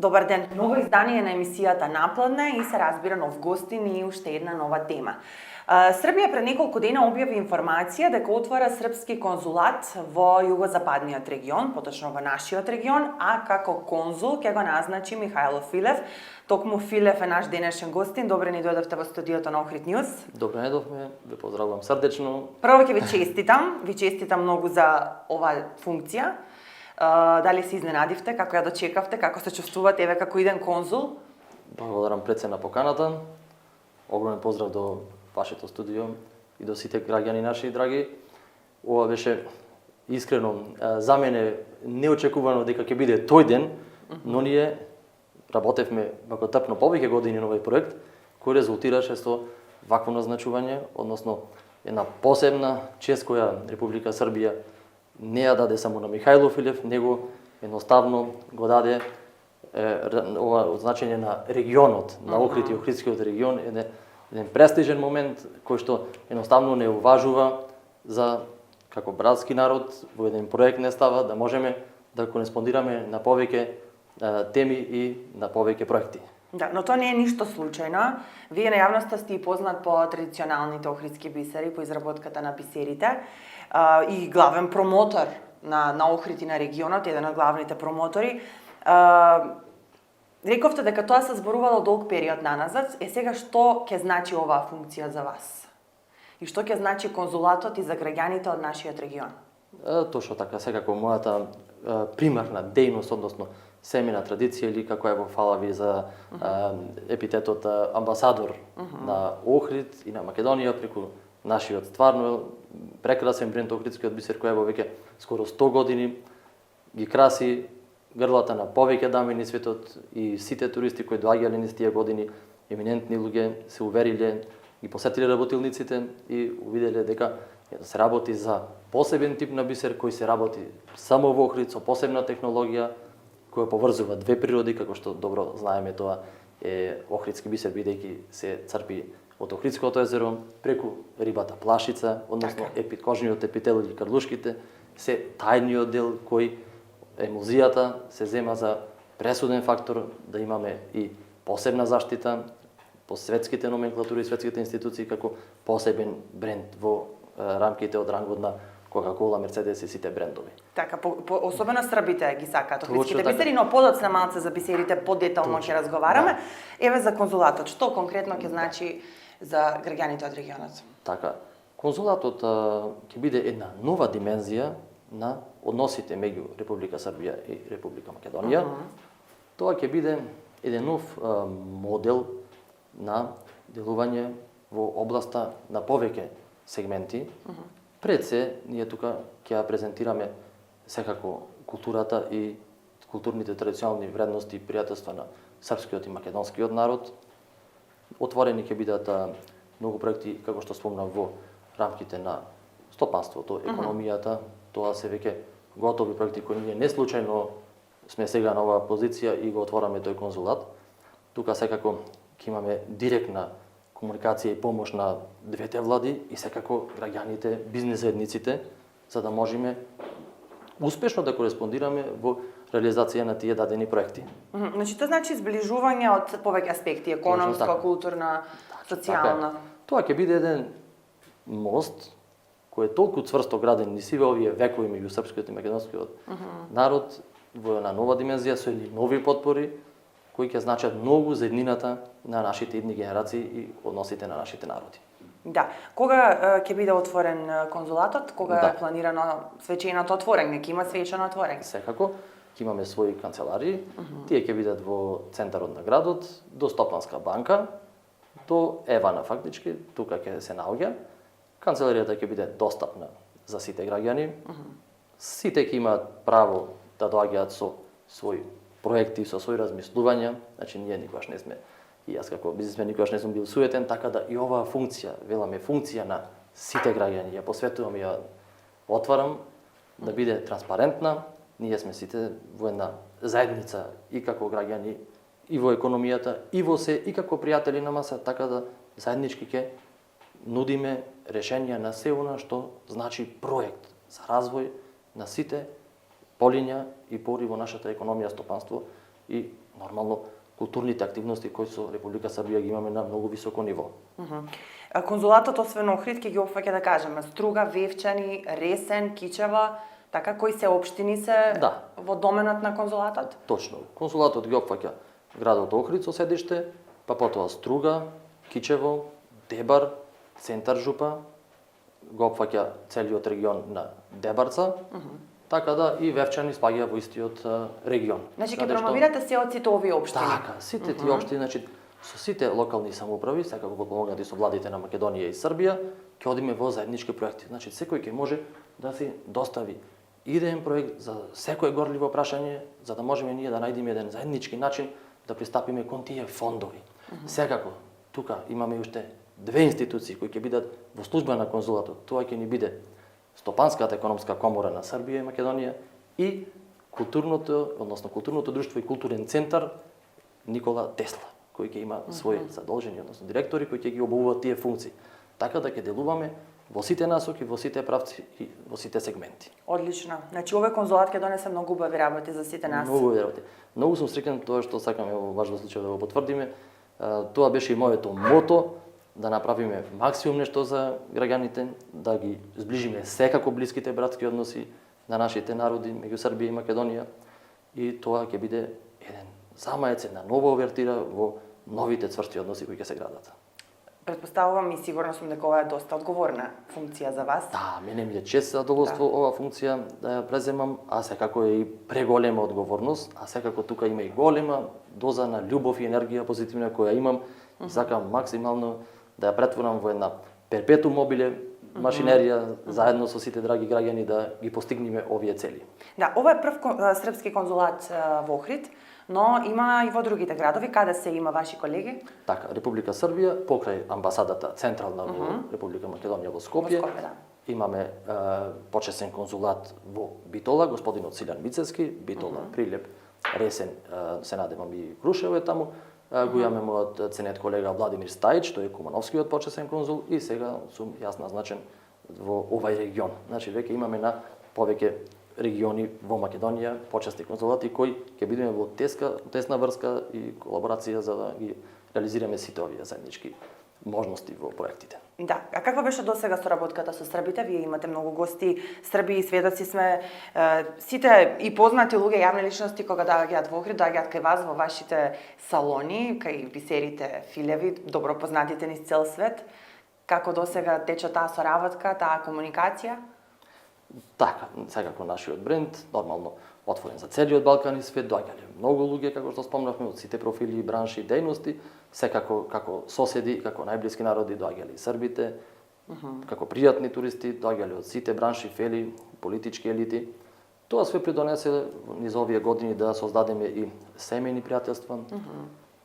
Добар ден, ново издание на емисијата Напладна и се разбира нов гостин и уште една нова тема. Србија пред неколку дена објави информација дека отвара српски конзулат во југозападниот регион, поточно во нашиот регион, а како конзул ќе го назначи Михајло Филев. Токму Филев е наш денешен гостин. Добре ни дојдовте во студиото на Охрид Ньюс. Добре дојдовме, ве поздравувам срдечно. Прво ќе ви честитам многу за оваа функција. Дали се изненадивте, како ја дочекавте, како се чувствувате еве како иден конзул? Благодарам пред се на поканата. Огромен поздрав до вашето студио и до сите граѓани наши драги. Ова беше искрено за мене неочекувано дека ќе биде тој ден, но ние работевме вако тапно повеќе години на овој проект, кој резултираше со вакво назначување, односно една посебна чест која Република Србија не ја даде само на Михајло Филев, него едноставно го даде ова значење на регионот, на Охрид и Охридскиот регион, еден престижен момент кој што едноставно не уважува за како братски народ во еден проект не става да можеме да кореспондираме на повеќе теми и на повеќе проекти. Да, но тоа не е ништо случајно. Вие на јавноста сте и познат по традиционалните охридски бисери, по изработката на бисерите и главен промотор на Охрид и на регионот, еден од главните промотори. Рековте дека тоа се зборувало долг период наназад. Сега што ќе значи оваа функција за вас? И што ќе значи конзулатот и за граѓаните од нашиот регион? Точно така, секако мојата примарна дејност, односно семена традиција или како е во фала ви за епитетот амбасадор на Охрид и на Македонија преку нашиот стварно прекрасен бренд Охридскиот бисер кој е веќе скоро 100 години ги краси грлата на повеќе дами низ светот и сите туристи кои доаѓале низ тие години, еминентни луѓе се увериле, ги посетиле работилниците и увиделе дека се работи за посебен тип на бисер кој се работи само во Охрид со посебна технологија која поврзува две природи, како што добро знаеме тоа е Охридски бисер бидејќи се црпи од Охридското езеро преку рибата плашица, односно кожниот епител или карлушките, се тајниот дел кој емулзијата се зема за пресуден фактор да имаме и посебна заштита по светските номенклатури и светските институции како посебен бренд во рамките од рангот на Coca-Cola, Mercedes и сите брендови. Така, особено србите ги сакаат охридските бисери, но подоцна малце за бисерите подетално ќе разговараме. Да. Еве за конзулатот, што конкретно ќе значи за граѓаните од регионот? Така, конзулатот ќе биде една нова димензија на односите меѓу Република Србија и Република Македонија. Тоа ќе биде еден нов модел на делување во областа на повеќе сегменти. Пред се, ние тука ќе ја презентираме секако културата и културните традиционални вредности и пријателства на српскиот и македонскиот народ. Отворени ќе бидат многу проекти, како што спомнав, во рамките на стопанството, економијата. Тоа се веќе готови проекти кои ние не случајно сме сега на оваа позиција и го отвораме тој конзулат. Тука секако ќе имаме директна комуникација и помош на двете влади и секако граѓаните, бизнес заедниците, за да можеме успешно да кореспондираме во реализација на тие дадени проекти. Значи тоа значи зближување од повеќе аспекти, економска, културна, социјална. Тоа ќе биде еден мост кој е толку цврсто граден низ сиве овие векови меѓу српскиот и македонскиот народ во една нова димензија со едни нови потпори кои ќе значат многу за еднината на нашите идни генерации и односите на нашите народи. Да. Кога ќе биде отворен конзулатот? Кога е планирано свеченото отворање? Ќе има свечено отворање? Секако. Ќе имаме своји канцеларии. Тие ќе бидат во центарот на градот, до Стопанска банка, до Евана фактички, тука ќе се наоѓа. Канцеларијата ќе биде достапна за сите граѓани. Сите ќе имаат право да доаѓаат со своји проекти, со своји размислувања. Значи ние никогаш не сме, и јас како бизнисмен никогаш не сум бил суетен, така да и оваа функција, веламе функција на сите граѓани, ја посветувам, ја отварам да биде транспарентна. Ние сме сите во една заедница и како граѓани, и во економијата, и во се, и како пријатели на маса, така да заеднички ќе нудиме решенија на се она што значи проект за развој на сите полиња и пори во нашата економија, стопанство и нормално културните активности кои со Република Србија ги имаме на многу високо ниво. Конзулатот освен Охрид ќе ги опфаќа, да кажеме, Струга, Вевчани, Ресен, Кичева, така кои се општини се во доменот на конзулатот? Точно. Конзулатот ги опфаќа градот Охрид со седиште, па потоа Струга, Кичево, Дебар, Центар Жупа, го опфаќа целиот регион на Дебарца, така да и Вевчани спаѓа во истиот регион. Значи ќе промовирате се од сите овие општини? Така, сите тие општини, значи со сите локални самоуправи, секако подпомогнати со владите на Македонија и Србија, ќе одиме во заеднички проекти. Значи секој ќе може да си достави идеен проект за секое горливо прашање, за да можеме ние да најдеме еден заеднички начин да пристапиме кон тие фондови. Секако, тука имаме уште две институции кои ќе бидат во служба на конзулатот. Тоа ќе ни биде Стопанската економска комора на Србија и Македонија и културното друштво и културен центар Никола Тесла, кој ќе има свои задолжени, односно директори кои ќе ги обувуваат тие функции. Така да ќе делуваме во сите насоки, во сите правци и во сите сегменти. Одлично. Значи овој конзулат ќе донесе многу убави работи за сите нас. Многу убави работи. Многу сум среќен тоа што сакаме во важен случај да го потврдиме. Тоа беше и моето мото, да направиме максимум нешто за граѓаните, да ги зближиме секако блиските братски односи на нашите народи меѓу Србија и Македонија, и тоа ќе биде еден замаец, една нова овертира во новите цврсти односи кои ќе се градат. Претпоставувам и сигурно сум дека ова е доста одговорна функција за вас. Да, мене ми е чест задоволство ова функција да ја преземам, а секако е и преголема одговорност, а секако тука има и голема доза на љубов и енергија позитивна која имам и сакам максимално да ја претворам во една перпетум мобиле машинерија заедно со сите драги граѓани да ги постигнеме овие цели. Да, ова е прв српски конзулат во Охрид, но има и во другите градови. Каде се има ваши колеги? Така, Република Србија, покрај амбасадата централна во Република Македонија во Скопје, имаме почесен конзулат во Битола, господинот Силјан Мицевски, Битола, Прилеп, Ресен, се надевам и Крушево е таму. Го имаме мојот ценет колега Владимир Стајич, тој е Кумановскиот почесен конзул, и сега сум јас назначен во овај регион. Значи веќе имаме на повеќе региони во Македонија почесни конзулати кои ќе бидеме во тесна врска и колаборација за да ги реализираме сите овие заеднички можности во проектите. Да, а каква беше досега соработката со србите? Вие имате многу гости срби и сведоци сме. Сите и познати луѓе, јавни личности, кога доаѓаат во Охрид, доаѓаат кај вас во вашите салони, кај бисерите филеви, добро познатите низ цел свет. Како досега тече таа соработка, таа комуникација? Така, секако нашиот бренд, нормално отворен за целиот Балкан и свет, доаѓале многу луѓе, како што спомнавме, од сите профили, бранши и дејности, секако како соседи, како најблиски народи доаѓале и србите, како пријатни туристи, доаѓале од сите бранши, фели, политички елити. Тоа све придонесе низ овие години да создадеме и семејни пријателства,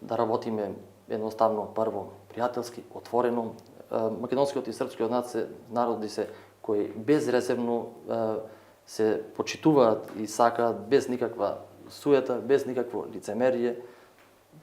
да работиме едноставно прво пријателски, отворено. Македонскиот и српскиот народи се кои безрезервно се почитуваат и сакаат без никаква суета, без никакво лицемерие.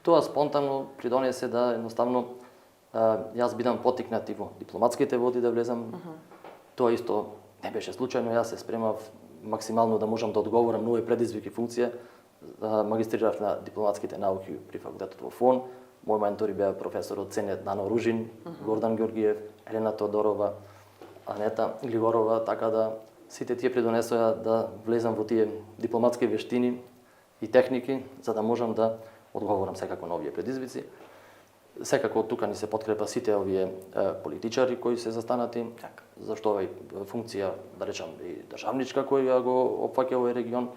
Тоа спонтанно придонесе да едноставно јас бидам потикнат и во дипломатските води да влезам. Тоа исто не беше случајно, јас се спремав максимално да можам да одговорам на овој предизвик и функција. Магистрирав на дипломатските науки при факултетот во ФОН. Мој ментори беа професорот Ценет Нано Ружин, Гордан Георгиев, Елена Тодорова, Анета Григорова, така да сите тие придонесоа да влезам во тие дипломатски вештини и техники, за да можам да одговорам секако на овие предизвици. Секако тука ни се подкрепа сите овие политичари кои се застанати, зашто овај функција, да речам, и државничка која го опфаќа овој регион,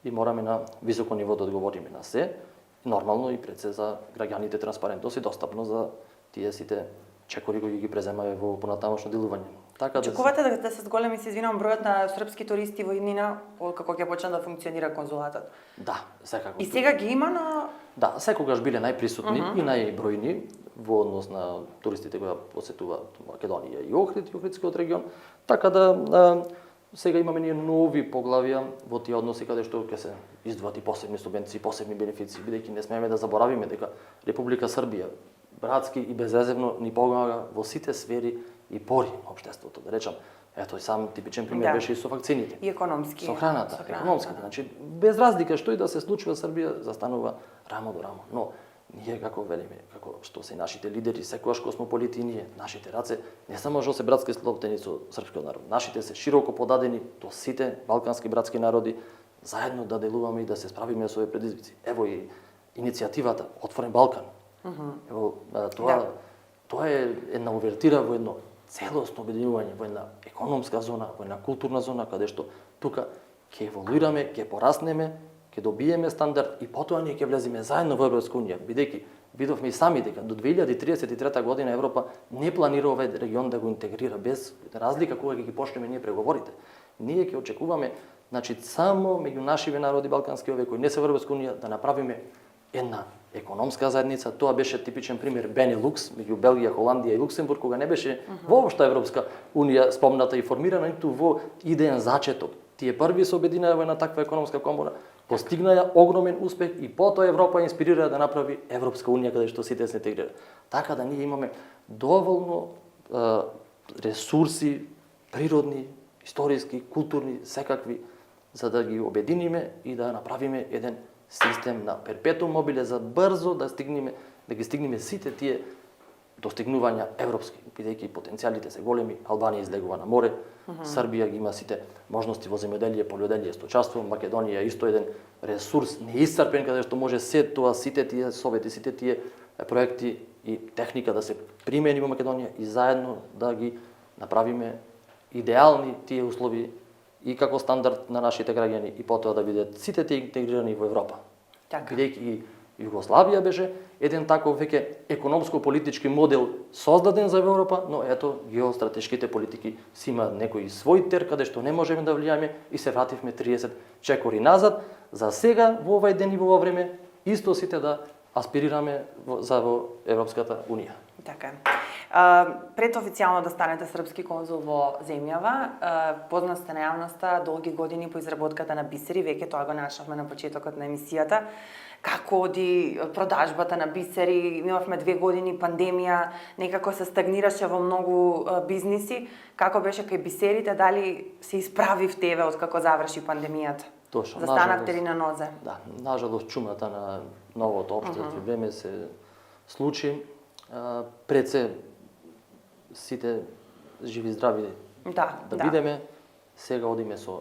и мораме на високо ниво да одговориме на се, нормално и пред се за граѓаните транспарентност и достапност за тие сите чекори кои ги преземаме во понатамошно делување. Така да очекувате да се зголеми, се извинувам, бројот на српски туристи во иднина како ќе почне да функционира конзулатот? Да, секако. И сега ги има на... Да, секогаш биле најприсутни и најбројни во однос на туристите кои посетуваат Македонија и Охрид и Охридскиот регион. Така да Сега имаме ние нови поглавија во тие односи каде што ќе се издвоат и посебни субвенции, посебни бенефиции, бидејќи не смееме да заборавиме дека Република Србија братски и безрезервно ни помага во сите сфери и пори на општеството. Да речам, ето и сам типичен пример беше и со вакцините. И економски. Со храната, економски. Значи, без разлика што и да се случува, Србија застанува рамо до рамо. Но ние како велиме, како што се нашите лидери, секогаш космополити и ние, нашите раце не само што се братски склоптени со српскиот народ, нашите се широко подадени до сите балкански братски народи, заедно да делуваме и да се справиме со овие предизвици. Ево и иницијативата Отворен Балкан. Ево тоа е една увертира во едно целосно обединување, во една економска зона, во една културна зона каде што тука ќе еволуираме, ќе пораснеме, ќе добиеме стандард и потоа ние ќе влеземе заедно во Европска унија, бидејќи видовме и сами дека до 2033 година Европа не планира овој регион да го интегрира без разлика кога ќе ги почнеме ние преговорите. Ние ќе очекуваме, значи само меѓу нашите народи балкански овие кои не се во Европска унија да направиме една економска заедница. Тоа беше типичен пример Бенелукс меѓу Белгија, Холандија и Луксембург, кога не беше воопшто Европска унија спомната и формирана ниту во идеен зачеток. Тие први се обединаа во една таква економска комора, постигнаа огромен успех и потоа Европа инспирира да направи Европска унија каде што сите се интегрира. Така да ние имаме доволно ресурси природни, историски, културни, секакви за да ги обединиме и да направиме еден систем на перпетуум мобиле за брзо да ги стигнеме сите тие достигнувања европски, бидејќи потенцијалите се големи. Албанија излегува на море, Србија ги има сите можности во земјоделие, полјоделие, сточарство, Македонија исто еден ресурс неисцрпен каде што може сите тие совети, сите тие проекти и техника да се примени во Македонија и заедно да ги направиме идеални тие услови и како стандард на нашите граѓани и потоа да бидат сите тие интегрирани во Европа. Така. Бидејќи Југославија беше еден таков веќе економско-политички модел создаден за Европа, но ето геостратешките политики си има некој свој тер каде што не можеме да влијаме и се вративме 30 чекори назад. За сега во овај ден и во ова време исто сите да аспирираме во Европската унија. Така е. Пред официјално да станете српски конзул во земјава, познат сте на јавноста долги години по изработката на бисери, веќе тоа го начнавме на почетокот на емисијата. Како оди продажбата на бисери? Имавме 2 години пандемија, некако се стагнираше во многу бизниси. Како беше кај бисерите? Дали се исправивте еве откако заврши пандемијата? Точно. Застанавте ли на нозе? Да, нажалост чумата на новото општество време се случи. Пред се сите живи здрави да бидеме. Сега одиме со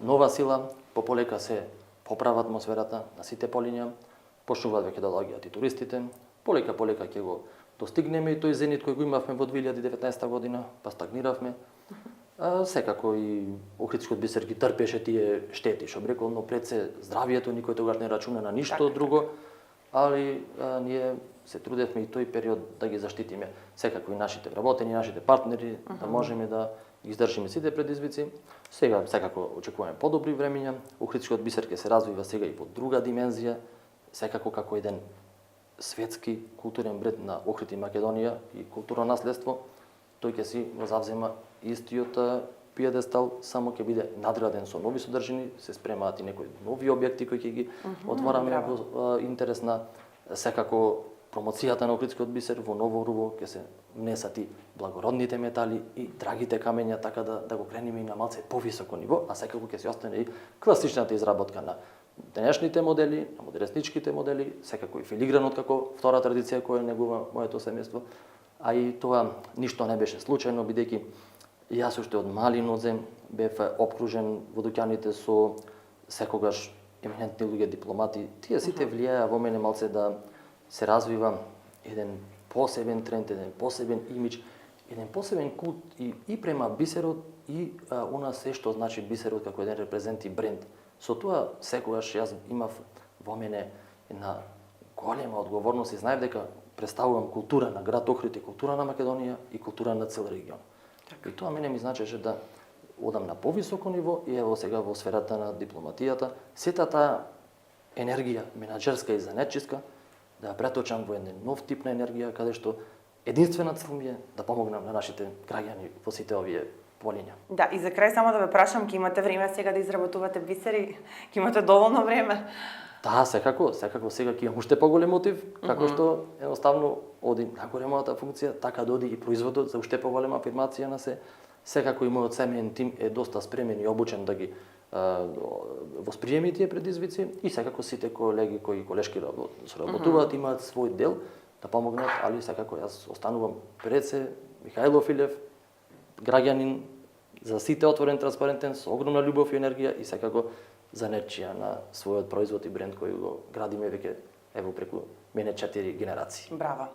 нова сила, пополека се поправа атмосферата на сите полиња, почнуваат веќе да доаѓаат и туристите, полека ќе го достигнеме и тој зенит кој го имавме во 2019 година, па стагниравме. Секако и Охридскиот бисер ги трпеше тие штети, што рекол, но пред се здравието никој тогаш не рачуна на ништо друго, али ние се трудевме и тој период да ги заштитиме секако и нашите вработени, нашите партнери, да можеме да ги издржиме сите предизвици. Сега секако очекуваме подобри времиња. Охридскиот бисер ќе се развива сега и во друга димензија, секако како еден светски културен бред на Охрид и Македонија и културно наследство. Тој ќе си го завзема истиот пиедестал, само ќе биде надграден со нови содржини, се спремаат и некои нови објекти кои ќе ги отвараме во интерес на секако промоцијата на Охридскиот бисер. Во ново руво ќе се внесат и благородните метали и драгите камења, така да го кренеме и на малце повисоко ниво, а секако ќе се остане и класичната изработка на денешните модели, на модернистичките модели, секако и филигранот како втора традиција која негува моето семејство. А и тоа ништо не беше случајно, бидејќи јас уште од мали нозем бев обкружен во дуќаните со секогаш еминентни луѓе дипломати. Тие сите влијаја во мене малце да се развива еден посебен тренд, еден посебен имидж, еден посебен култ и према бисерот и она се што значи бисерот како еден репрезент и бренд. Со тоа секогаш јас имав во мене една голема одговорност и знаев дека представувам култура на град Охрид и култура на Македонија и култура на цел регион. И тоа мене ми значеше да одам на повисоко ниво и ево сега во сферата на дипломатијата, сета таа енергија менаџерска и занетчиска да ја преточам во еден нов тип на енергија каде што единствена цел ми е да помогнам на нашите граѓани во сите овие полиња. Да, и за крај само да ве прашам, ќе имате време сега да изработувате бисери? Ќе имате доволно време? Да, секако сега ќе имам уште поголем мотив, како што едноставно оди најголемата функција, така да оди и производот за уште поголема афирмација на се. Секако и мојот семеен тим е доста спремен и обучен да ги восприеми тие предизвици и секако сите колеги кои колешки соработуваат имаат свој дел да помогнат, али секако јас останувам пред се Михајло Филев, граѓанин за сите отворен, транспарентен, со огромна љубов и енергија и секако занечија на својот производ и бренд кој го градиме веќе ево преку мене 4 генерации. Браво.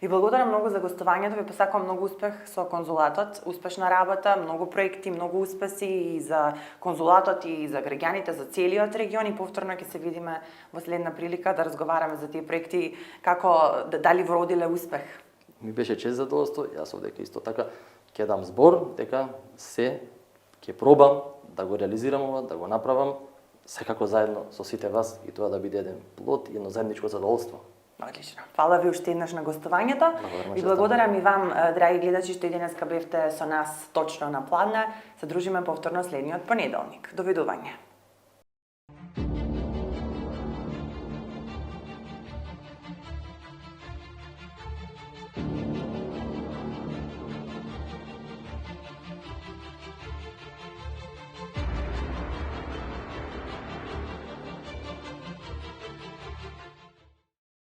Ви благодарам многу за гостувањето, ви посакувам многу успех со конзулатот, успешна работа, многу проекти, многу успеси и за конзулатот и за граѓаните, за целиот регион и повторно ќе се видиме во следна прилика да разговараме за тие проекти, како дали вродиле успех. Ми беше чест задоволство, јас овдека исто така ќе дам збор дека се ќе пробам да го реализирам ова, да го направам секако заедно со сите вас и тоа да биде еден плод и едно заедничко задоволство. Одлично. Фала ви уште еднаш на гостувањето. И благодарам и вам, драги гледачи, што и денеска бевте со нас точно на Пладне. Се дружиме повторно следниот понеделник. Довидување.